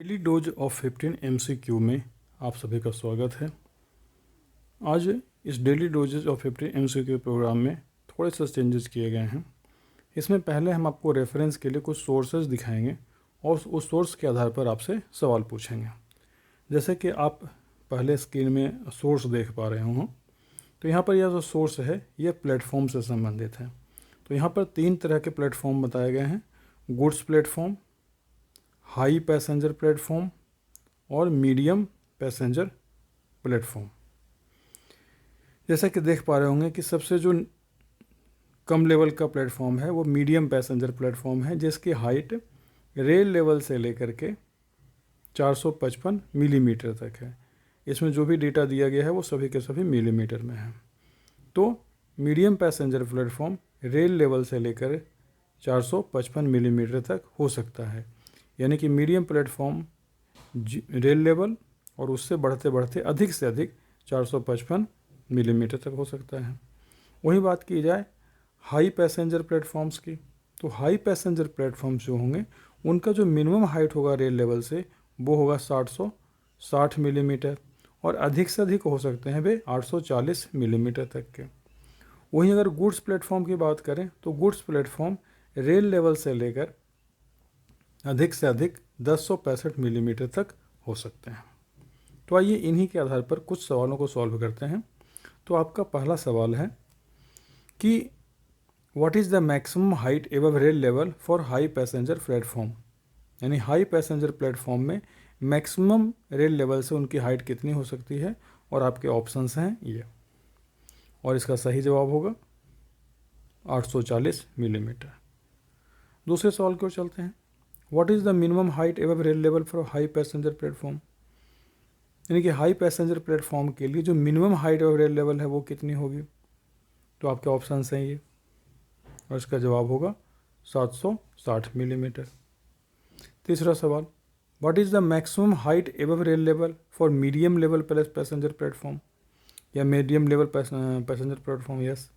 Daily dose of 15 MCQ में आप सभी का स्वागत है। आज इस daily doses of 15 MCQ program में थोड़े से चेंजेस किए गए हैं। इसमें पहले हम आपको रेफरेंस के लिए कुछ सोर्सेज दिखाएंगे और उस सोर्स के आधार पर आपसे सवाल पूछेंगे। जैसे कि आप पहले स्क्रीन में सोर्स देख पा रहे हों, तो यहाँ पर यह जो सोर्स है यह प्लेटफॉर्म से संबंधित है। तो यहाँ पर 3 तरह के प्लेटफॉर्म बताए गए हैं: goods platform, high passenger platform और मीडियम पैसेंजर प्लेटफॉर्म। जैसा कि देख पा रहे होंगे कि सबसे जो कम लेवल का प्लेटफॉर्म है वो मीडियम पैसेंजर प्लेटफॉर्म है, जिसकी हाइट रेल लेवल से लेकर के 455 मिलीमीटर तक है। इसमें जो भी डेटा दिया गया है वो सभी के सभी मिलीमीटर में है। तो medium passenger platform rail level से लेकर 455 मिलीमीटर तक हो सकता है, यानी कि मीडियम प्लेटफॉर्म रेल लेवल और उससे बढ़ते बढ़ते अधिक से अधिक 455 मिलीमीटर तक हो सकता है। वही बात की जाए हाई पैसेंजर प्लेटफॉर्म्स की, तो हाई पैसेंजर प्लेटफॉर्म्स जो होंगे उनका जो मिनिमम हाइट होगा रेल लेवल से वो होगा 760 मिलीमीटर और अधिक से अधिक हो सकते हैं वे 840 मिलीमीटर तक के। वहीं अगर गुड्स प्लेटफॉर्म की बात करें तो गुड्स प्लेटफॉर्म रेल लेवल से लेकर अधिक से अधिक 1065 मिलीमीटर तक हो सकते हैं। तो आइए इन्हीं के आधार पर कुछ सवालों को सॉल्व करते हैं। तो आपका पहला सवाल है कि what is the maximum height above rail level for high passenger platform, यानी हाई पैसेंजर प्लेटफॉर्म में मैक्सिमम रेल लेवल से उनकी हाइट कितनी हो सकती है, और आपके ऑप्शंस हैं ये, और इसका सही जवाब होगा 840 मिलीमीटर। दूसरे सवाल की ओर चलते हैं। What is the minimum height above rail level for high passenger platform, यानी कि हाई पैसेंजर प्लेटफॉर्म के लिए जो minimum height above rail level है वो कितनी होगी। तो आपके ऑप्शंस हैं ये, और इसका जवाब होगा 760 मिलीमीटर। तीसरा सवाल, what is the maximum height above rail level for medium level passenger platform, या medium level passenger platform. Yes,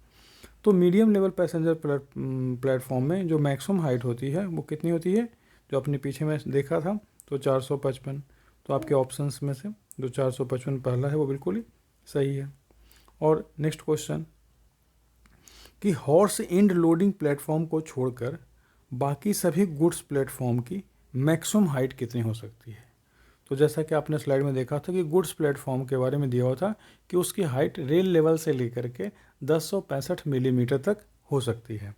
तो मीडियम लेवल पैसेंजर प्लेटफॉर्म में जो मैक्सिमम हाइट होती है वो कितनी होती है, जो अपने पीछे में देखा था तो 455। तो आपके ऑप्शंस में से जो 455 पहला है वो बिल्कुल ही सही है। और नेक्स्ट क्वेश्चन कि हॉर्स एंड लोडिंग प्लेटफॉर्म को छोड़कर बाकी सभी गुड्स प्लेटफॉर्म की मैक्सिमम हाइट कितनी हो सकती है। तो जैसा कि आपने स्लाइड में देखा था कि गुड्स प्लेटफॉर्म के बारे में दिया हुआ था कि उसकी हाइट रेल लेवल से लेकर के 1065 मिलीमीटर तक हो सकती है।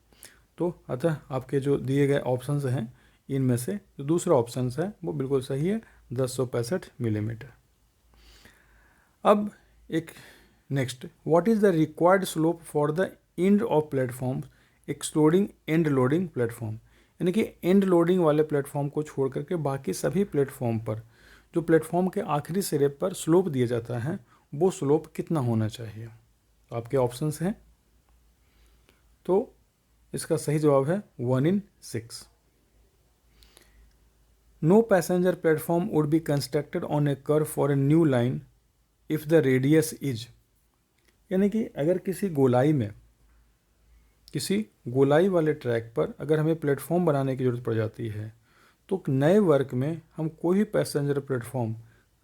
तो अतः आपके जो दिए गए ऑप्शंस हैं इनमें से जो दूसरा ऑप्शन है वो बिल्कुल सही है, 1065 मिलीमीटर। अब एक next, what is the required slope for the end of platform excluding and loading platform, यानी कि एंड लोडिंग वाले प्लेटफॉर्म को छोड़ करके बाकी सभी प्लेटफॉर्म पर जो प्लेटफॉर्म के आखिरी सिरे पर स्लोप दिया जाता है वो स्लोप कितना होना चाहिए। तो आपके ऑप्शंस हैं, तो इसका सही जवाब है 1 in 6। No passenger platform would be constructed on a curve for a new line if the radius is, यानी कि अगर किसी गोलाई वाले ट्रैक पर अगर हमें प्लेटफॉर्म बनाने की ज़रूरत पड़ जाती है तो नए वर्क में हम कोई भी पैसेंजर प्लेटफॉर्म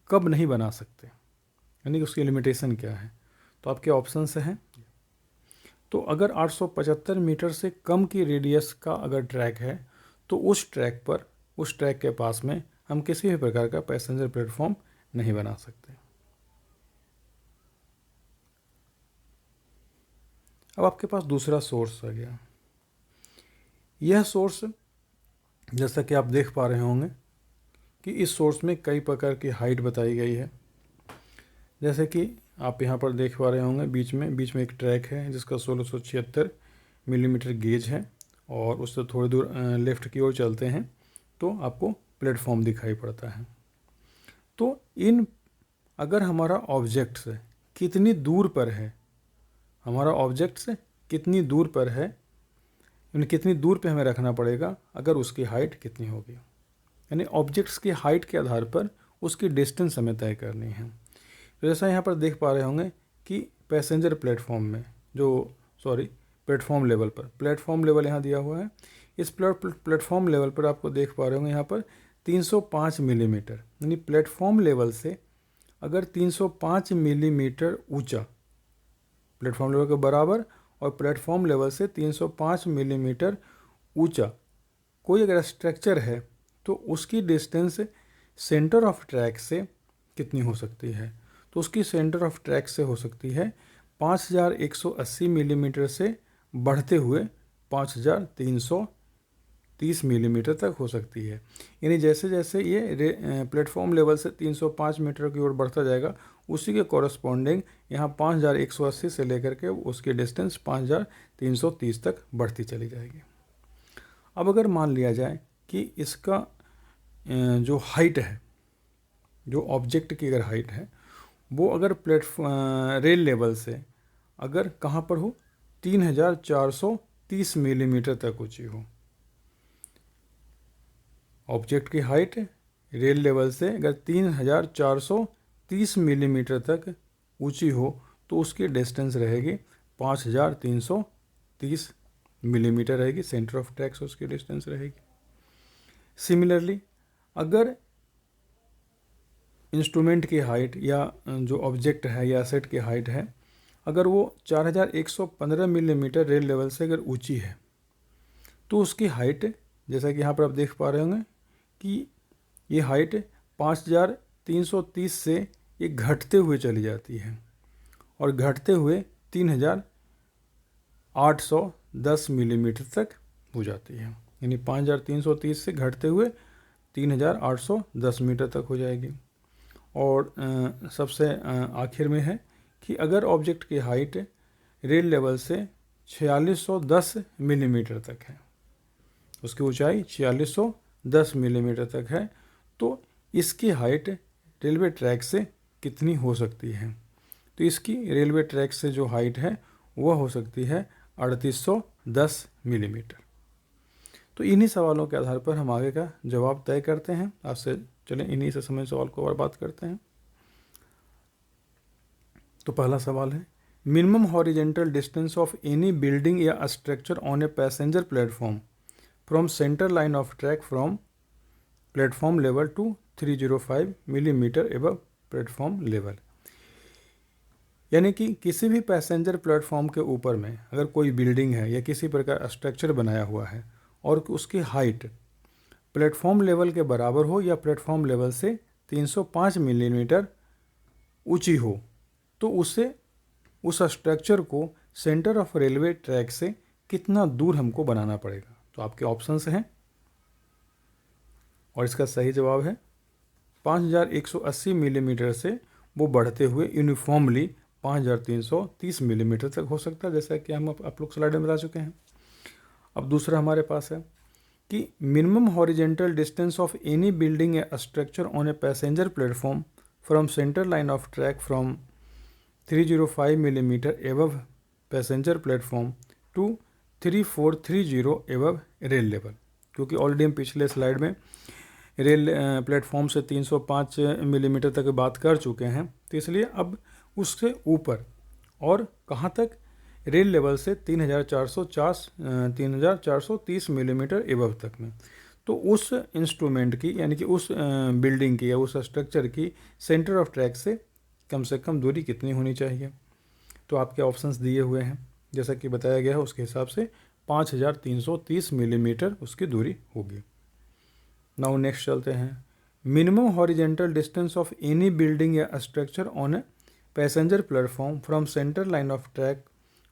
कब नहीं बना सकते, यानी कि उसकी लिमिटेशन क्या है। तो आपके ऑप्शन से हैं, तो अगर 875 मीटर से कम की रेडियस का अगर ट्रैक है तो उस ट्रैक के पास में हम किसी भी प्रकार का पैसेंजर प्लेटफॉर्म नहीं बना सकते। अब आपके पास दूसरा सोर्स आ गया। यह सोर्स जैसा कि आप देख पा रहे होंगे कि इस सोर्स में कई प्रकार की हाइट बताई गई है। जैसे कि आप यहाँ पर देख पा रहे होंगे बीच में एक ट्रैक है जिसका 1676 मिलीमीटर गेज है, और उससे थोड़ी दूर लेफ़्ट की ओर चलते हैं तो आपको प्लेटफॉर्म दिखाई पड़ता है। तो अगर हमारा ऑब्जेक्ट से कितनी दूर पर है, यानी कितनी दूर पे हमें रखना पड़ेगा, अगर उसकी हाइट कितनी होगी, यानी ऑब्जेक्ट्स की हाइट के आधार पर उसकी डिस्टेंस हमें तय करनी है। तो जैसा यहाँ पर देख पा रहे होंगे कि पैसेंजर प्लेटफॉर्म में प्लेटफॉर्म लेवल यहाँ दिया हुआ है। इस प्लेटफॉर्म लेवल पर आपको देख पा रहे होंगे यहाँ पर 305 मिलीमीटर, यानी प्लेटफॉर्म लेवल से अगर 305 मिलीमीटर ऊंचा, प्लेटफॉर्म लेवल के बराबर और प्लेटफॉर्म लेवल से 305 मिलीमीटर ऊंचा कोई अगर स्ट्रक्चर है तो उसकी डिस्टेंस सेंटर ऑफ ट्रैक से कितनी हो सकती है? तो उसकी सेंटर ऑफ ट्रैक से हो सकती है 5180 मिलीमीटर से बढ़ते हुए 5330 मिलीमीटर तक हो सकती है। यानी जैसे जैसे ये प्लेटफॉर्म लेवल से 305 मीटर की ओर बढ़ता जाएगा, उसी के कॉरस्पॉन्डिंग यहाँ 5180 से लेकर के उसकी डिस्टेंस 5330 तक बढ़ती चली जाएगी। अब अगर मान लिया जाए कि इसका जो हाइट है, जो ऑब्जेक्ट की अगर हाइट है वो अगर रेल लेवल से अगर कहाँ पर हो, 3430 मिलीमीटर तक ऊंची हो। ऑब्जेक्ट की हाइट रेल लेवल से अगर 3430 मिलीमीटर तक ऊंची हो तो उसकी डिस्टेंस रहेगी 5330 मिलीमीटर रहेगी, सेंटर ऑफ ट्रैक से उसकी डिस्टेंस रहेगी। सिमिलरली अगर इंस्ट्रूमेंट की हाइट या जो ऑब्जेक्ट है या एसेट की हाइट है, अगर वो 4115 मिलीमीटर रेल लेवल से अगर ऊंची है तो उसकी हाइट, जैसा कि यहाँ पर आप देख पा रहे होंगे कि ये हाइट 5330 से ये घटते हुए चली जाती है और घटते हुए 3810 मिलीमीटर तक हो जाती है। यानी 5330 से घटते हुए 3810 मीटर तक हो जाएगी। और सबसे आखिर में है कि अगर ऑब्जेक्ट की हाइट रेल लेवल से 4610 मिलीमीटर तक है, उसकी ऊंचाई 4610 मिलीमीटर तक है, तो इसकी हाइट रेलवे ट्रैक से कितनी हो सकती है? तो इसकी रेलवे ट्रैक से जो हाइट है वह हो सकती है 3810 मिलीमीटर। तो इन्हीं सवालों के आधार पर हम आगे का जवाब तय करते हैं। आपसे चलें इन्हीं से समय सवाल को और बात करते हैं। तो पहला सवाल है, minimum horizontal distance of any building या structure on a passenger platform from centre line of track from platform level to 305 millimetre above platform level. यानी कि किसी भी पैसेंजर प्लेटफॉर्म के ऊपर में अगर कोई बिल्डिंग है या किसी प्रकार स्ट्रक्चर बनाया हुआ है और उसकी हाइट प्लेटफॉर्म लेवल के बराबर हो या प्लेटफॉर्म लेवल से 305 मिलीमीटर ऊंची हो, तो उसे उस स्ट्रक्चर को सेंटर ऑफ रेलवे ट्रैक से कितना दूर हमको बनाना पड़ेगा? तो आपके ऑप्शंस हैं और इसका सही जवाब है 5180 मिलीमीटर से वो बढ़ते हुए यूनिफॉर्मली 5330 मिलीमीटर तक हो सकता है, जैसा कि हम आप लोग स्लाइड में बता चुके हैं। अब दूसरा हमारे पास है कि minimum horizontal distance of any building या structure on a passenger platform from centre line of track from 305 millimetre above passenger platform to 3430 above rail level. क्योंकि ऑलरेडी हम पिछले स्लाइड में रेल प्लेटफॉर्म से 305 मिलीमीटर तक बात कर चुके हैं, तो इसलिए अब उससे ऊपर और कहाँ तक, रेल लेवल से 3430 मिलीमीटर एबव तक में। तो उस इंस्ट्रूमेंट की यानी कि उस बिल्डिंग की या उस स्ट्रक्चर की सेंटर ऑफ ट्रैक से कम दूरी कितनी होनी चाहिए? तो आपके ऑप्शंस दिए हुए हैं, जैसा कि बताया गया है उसके हिसाब से 5330 मिलीमीटर उसकी दूरी होगी। नाउ नेक्स्ट चलते हैं, minimum horizontal distance of any building या structure on a passenger platform from centre line of track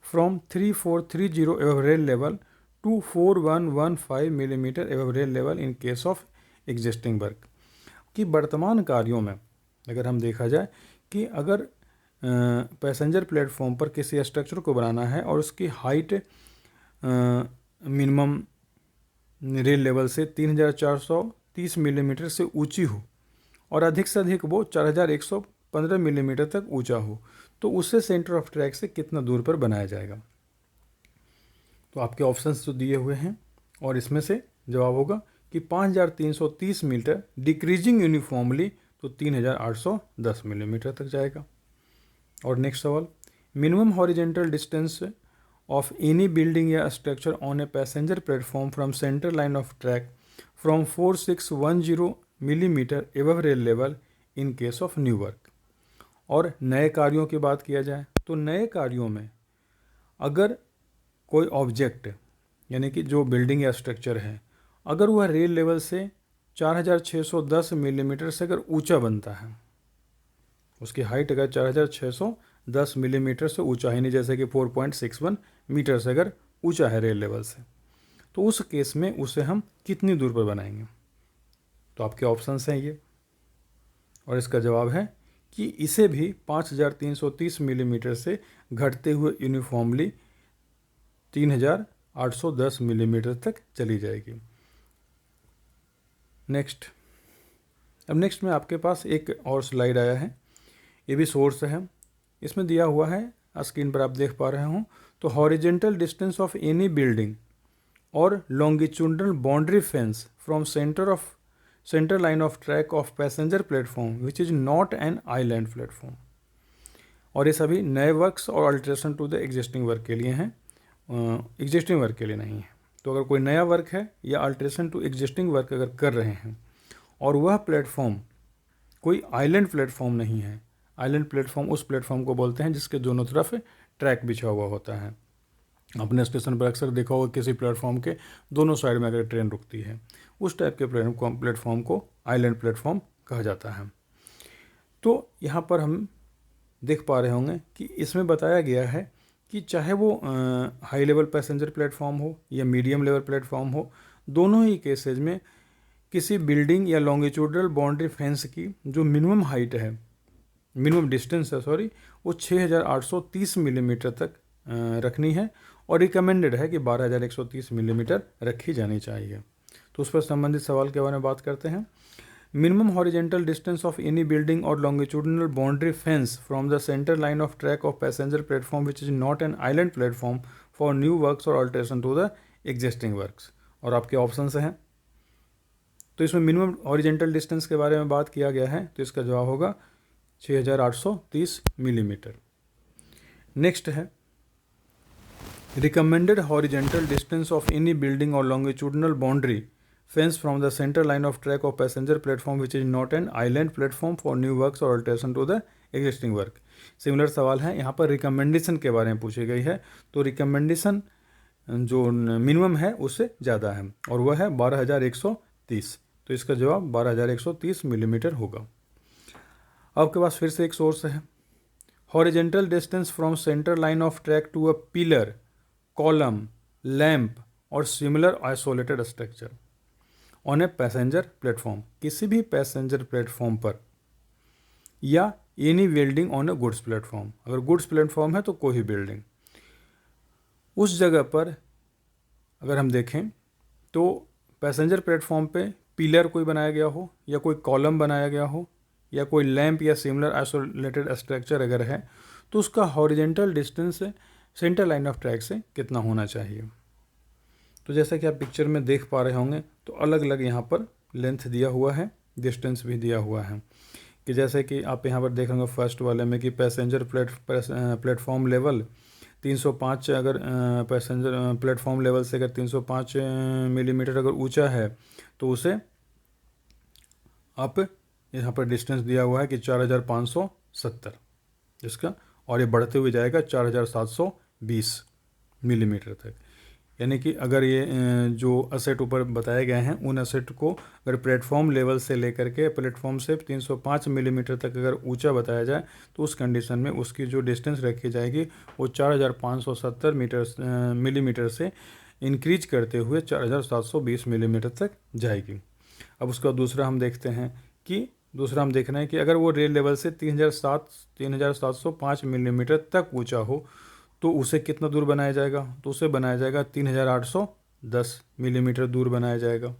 from 3430 above rail level to 4115 millimetre above rail level in case of existing work. कि वर्तमान कार्यों में अगर हम देखा जाए कि अगर पैसेंजर प्लेटफॉर्म पर किसी स्ट्रक्चर को बनाना है और उसकी हाइट मिनिमम रेल लेवल से 3430 मिलीमीटर से ऊंची हो और अधिक से अधिक वो 4115 मिलीमीटर तक ऊंचा हो, तो उससे सेंटर ऑफ ट्रैक से कितना दूर पर बनाया जाएगा? तो आपके ऑप्शंस तो दिए हुए हैं और इसमें से जवाब होगा कि 5330 मीटर डिक्रीजिंग यूनिफॉर्मली, तो 3810 मिलीमीटर तक जाएगा। और नेक्स्ट सवाल, minimum horizontal distance of any building या structure on a passenger platform from centre line of track from 4610 millimetre above rail level in case of new work. और नए कार्यों की बात किया जाए तो नए कार्यों में अगर कोई ऑब्जेक्ट यानी कि जो बिल्डिंग या स्ट्रक्चर है अगर वह रेल लेवल से 4610 मिलीमीटर से अगर ऊंचा बनता है, उसकी हाइट अगर 4610 मिलीमीटर से ऊंचा है, नहीं जैसे कि 4.61 मीटर से अगर ऊंचा है रेल लेवल से, तो उस केस में उसे हम कितनी दूर पर बनाएंगे? तो आपके ऑप्शंस हैं ये, और इसका जवाब है कि इसे भी 5330 मिलीमीटर से घटते हुए यूनिफॉर्मली 3810 मिलीमीटर तक चली जाएगी। नेक्स्ट में आपके पास एक और स्लाइड आया है, ये भी सोर्स है। इसमें दिया हुआ है, स्क्रीन पर आप देख पा रहे हो, तो horizontal distance of any building और longitudinal boundary fence from centre line of track of passenger platform which is not an island platform. और ये सभी नए वर्क्स और alteration to the existing work के लिए हैं, एग्जिस्टिंग वर्क के लिए नहीं है। तो अगर कोई नया वर्क है या अल्ट्रेशन टू एग्जिस्टिंग वर्क अगर कर रहे हैं और वह प्लेटफॉर्म कोई आइलैंड प्लेटफॉर्म नहीं है, आइलैंड प्लेटफॉर्म उस प्लेटफॉर्म को बोलते हैं जिसके दोनों तरफ ट्रैक बिछा हुआ होता है। अपने स्टेशन पर अक्सर देखा होगा किसी प्लेटफॉर्म के दोनों साइड में अगर ट्रेन रुकती है, उस टाइप के प्लेटफॉर्म को आइलैंड प्लेटफॉर्म कहा जाता है। तो यहाँ पर हम देख पा रहे होंगे कि इसमें बताया गया है कि चाहे वो हाई लेवल पैसेंजर प्लेटफॉर्म हो या मीडियम लेवल प्लेटफॉर्म हो, दोनों ही केसेज में किसी बिल्डिंग या लॉन्गिट्यूडनल बाउंड्री फेंस की जो मिनिमम हाइट है, मिनिमम डिस्टेंस है सॉरी, वो 6830 मिलीमीटर तक रखनी है, और रिकमेंडेड है कि 12130 मिलीमीटर रखी जानी चाहिए। तो उस पर संबंधित सवाल के बारे में बात करते हैं। Minimum horizontal distance of any building और longitudinal boundary fence from the centre line of track of passenger platform which is not an island platform for new works और alteration to the existing works. और आपके option हैं, तो इसमें minimum horizontal distance के बारे में बात किया गया है, तो इसका जवाब होगा 6830 मिलीमीटर। नेक्स्ट है recommended horizontal distance of any building और longitudinal boundary fence from the centre line of track of passenger platform which is not an island platform for new works और alteration to the existing work. Similar सवाल है, यहाँ पर recommendation के बारे में पूछी गई है, तो रिकमेंडेशन जो मिनिमम है उससे ज़्यादा है और वह है 12130, तो इसका जवाब 12130 मिलीमीटर होगा। आपके पास फिर से एक सोर्स है, horizontal distance from centre line of track to a pillar, column, lamp और similar isolated structure on a passenger platform, किसी भी पैसेंजर प्लेटफॉर्म पर, या any building on a goods platform, अगर गुड्स प्लेटफॉर्म है तो कोई बिल्डिंग, उस जगह पर अगर हम देखें तो पैसेंजर प्लेटफॉर्म पे पिलर कोई बनाया गया हो या कोई कॉलम बनाया गया हो या कोई लैंप या सिमिलर आइसोलेटेड स्ट्रक्चर अगर है, तो उसका horizontal distance centre line of track से कितना होना चाहिए। तो जैसा कि आप पिक्चर में देख पा रहे होंगे, तो अलग अलग यहाँ पर लेंथ दिया हुआ है, डिस्टेंस भी दिया हुआ है, कि जैसे कि आप यहाँ पर देख रहे होंगे फर्स्ट वाले में कि पैसेंजर प्लेटफॉर्म लेवल 305, अगर पैसेंजर प्लेटफॉर्म लेवल से अगर 305 मिलीमीटर अगर ऊंचा है तो उसे आप यहाँ पर डिस्टेंस दिया हुआ है कि 4570 इसका, और ये बढ़ते हुए जाएगा 4720 मिलीमीटर तक। यानी कि अगर ये जो असेट ऊपर बताए गए हैं उन असेट को अगर प्लेटफॉर्म लेवल से लेकर के प्लेटफॉर्म से 305 मिलीमीटर तक अगर ऊंचा बताया जाए, तो उस कंडीशन में उसकी जो डिस्टेंस रखी जाएगी वो 4570 मिलीमीटर से इंक्रीज करते हुए 4720 मिलीमीटर तक जाएगी। अब उसका दूसरा हम देखते हैं कि दूसरा हम देख रहे हैं कि अगर वो रेल लेवल से 3705 मिलीमीटर तक ऊंचा हो तो उसे कितना दूर बनाया जाएगा, तो उसे बनाया जाएगा 3810 मिलीमीटर दूर बनाया जाएगा,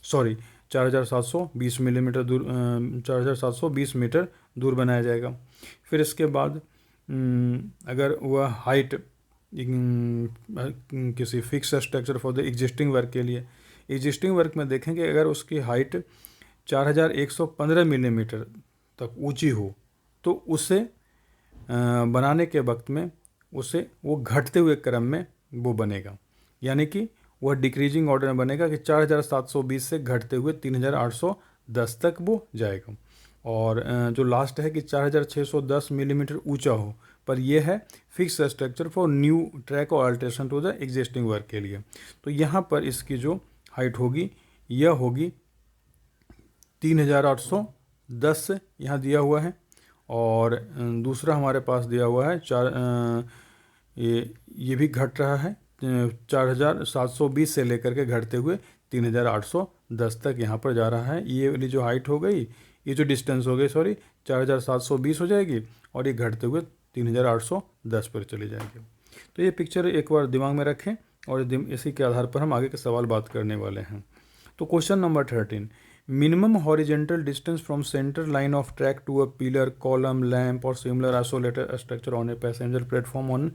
सॉरी 4720 मिलीमीटर दूर, 4720 मीटर दूर बनाया जाएगा। फिर इसके बाद अगर वह हाइट किसी fix structure for the existing work के लिए, एग्जिस्टिंग वर्क में देखेंगे अगर उसकी हाइट 4115 मिलीमीटर तक ऊंची हो, तो उसे बनाने के वक्त में उसे वो घटते हुए क्रम में वो बनेगा, यानी कि वह डिक्रीजिंग ऑर्डर में बनेगा कि 4720 से घटते हुए 3810 तक वो जाएगा। और जो लास्ट है कि 4610 मिलीमीटर ऊंचा हो, पर यह है fix structure for new track और alteration to the existing work के लिए। तो यहाँ पर इसकी जो हाइट होगी यह होगी 3810 यहाँ दिया हुआ है। और दूसरा हमारे पास दिया हुआ है ये भी घट रहा है 4720 से लेकर के घटते हुए 3810 तक यहाँ पर जा रहा है। ये वाली जो हाइट हो गई, ये जो डिस्टेंस हो गई 4720 हो जाएगी और ये घटते हुए 3810 पर चली जाएगी। तो ये पिक्चर एक बार दिमाग में रखें और इसी के आधार पर हम आगे के सवाल बात करने वाले हैं। तो question number 13, minimum horizontal distance from centre line of track to a pillar, column, lamp और similar isolated structure on a passenger platform on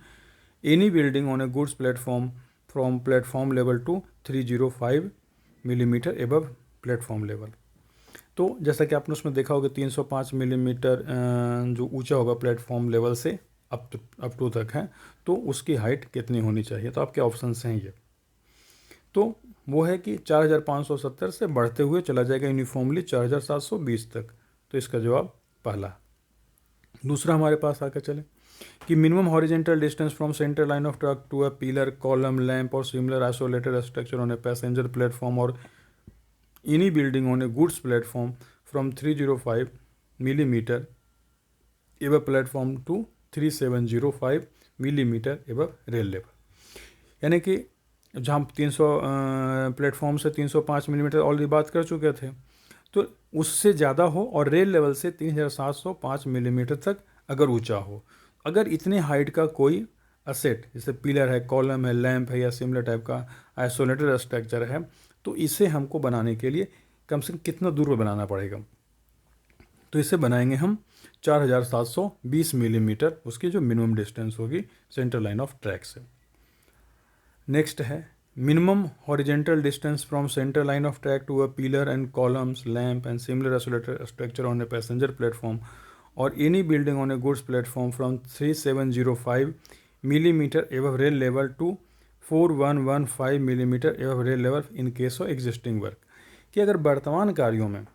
any building on a goods platform from platform level to 305 millimetre above platform level. तो जैसा कि आपने उसमें देखा होगा 305 millimetre जो ऊंचा होगा प्लेटफॉर्म लेवल से अप टू तक है, तो उसकी हाइट कितनी होनी चाहिए। तो आपके ऑप्शन हैं ये, तो वो है कि 4570 से बढ़ते हुए चला जाएगा यूनिफॉर्मली 4720 तक। तो इसका जवाब पहला। दूसरा हमारे पास आकर चले कि minimum horizontal distance from centre line of track to a pillar, column, lamp और similar isolated structure on a passenger platform और any building on a goods platform from 305 millimetre above platform to 3705 millimetre above rail level. यानी कि जहाँ 300 platform से 305 millimetre already बात कर चुके थे, तो उससे ज़्यादा हो और रेल लेवल से 3705 मिलीमीटर तक अगर ऊंचा हो। अगर इतने हाइट का कोई असेट जैसे पिलर है, कॉलम है, लैंप है या सिमिलर टाइप का आइसोलेटेड स्ट्रक्चर है, तो इसे हमको बनाने के लिए कम से कम कितना दूर पर बनाना पड़ेगा। तो इसे बनाएंगे हम 4720 मिलीमीटर, उसकी जो मिनिमम डिस्टेंस होगी सेंटर लाइन ऑफ ट्रैक से। नेक्स्ट है minimum horizontal distance from centre line of track to a pillar and columns, lamp and similar isolated structure on a passenger platform और any building on a goods platform from 3705 millimetre above rail level to 4115 millimetre above rail level in case of existing work. कि अगर वर्तमान कार्यों में,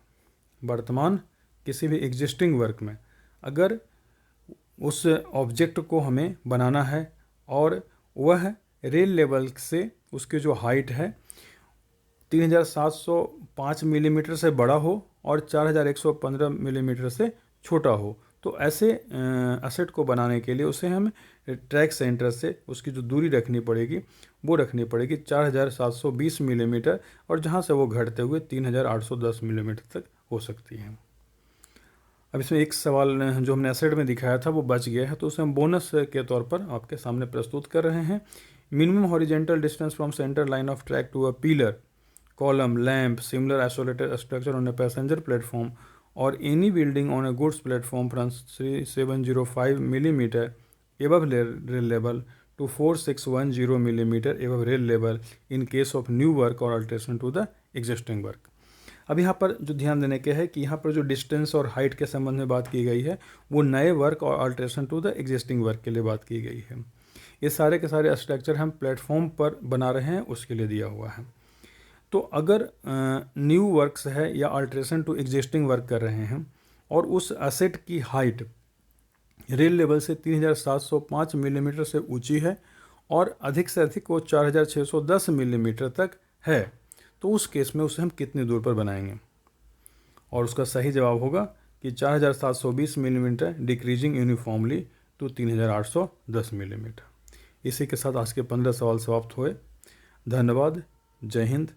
वर्तमान किसी भी existing work में अगर उस ऑब्जेक्ट को हमें बनाना है और वह रेल लेवल से उसकी जो हाइट है 3705 मिलीमीटर से बड़ा हो और 4115 मिलीमीटर से छोटा हो, तो ऐसे असेट को बनाने के लिए उसे हम ट्रैक सेंटर से उसकी जो दूरी रखनी पड़ेगी वो रखनी पड़ेगी 4720 मिलीमीटर और जहाँ से वो घटते हुए 3810 मिलीमीटर तक हो सकती है। अब इसमें एक सवाल जो हमने एसेट में दिखाया था वो बच गया है, तो उसे हम बोनस के तौर पर आपके सामने प्रस्तुत कर रहे हैं। Minimum horizontal distance from centre line of track to a pillar, column, lamp, similar isolated structure on a passenger platform और any building on a goods platform from 3705 millimetre above rail level to 4610 millimetre above rail level in case of new work और alteration to the existing work. अब यहाँ पर जो ध्यान देने के है कि यहाँ पर जो डिस्टेंस और हाइट के संबंध में बात की गई है वो नए वर्क और alteration to the existing work के लिए बात की गई है। ये सारे के सारे स्ट्रक्चर हम प्लेटफॉर्म पर बना रहे हैं उसके लिए दिया हुआ है। तो अगर न्यू वर्क्स है या अल्ट्रेशन टू एग्जिस्टिंग वर्क कर रहे हैं और उस असेट की हाइट रेल लेवल से 3705 मिलीमीटर से ऊंची है और अधिक से अधिक वो 4610 मिलीमीटर तक है, तो उस केस में उसे हम कितनी दूर पर बनाएंगे। और उसका सही जवाब होगा कि 4720 millimetre decreasing uniformly to 3810 millimetre. इसी के साथ आज के 15 सवाल समाप्त हुए। धन्यवाद। जय हिंद।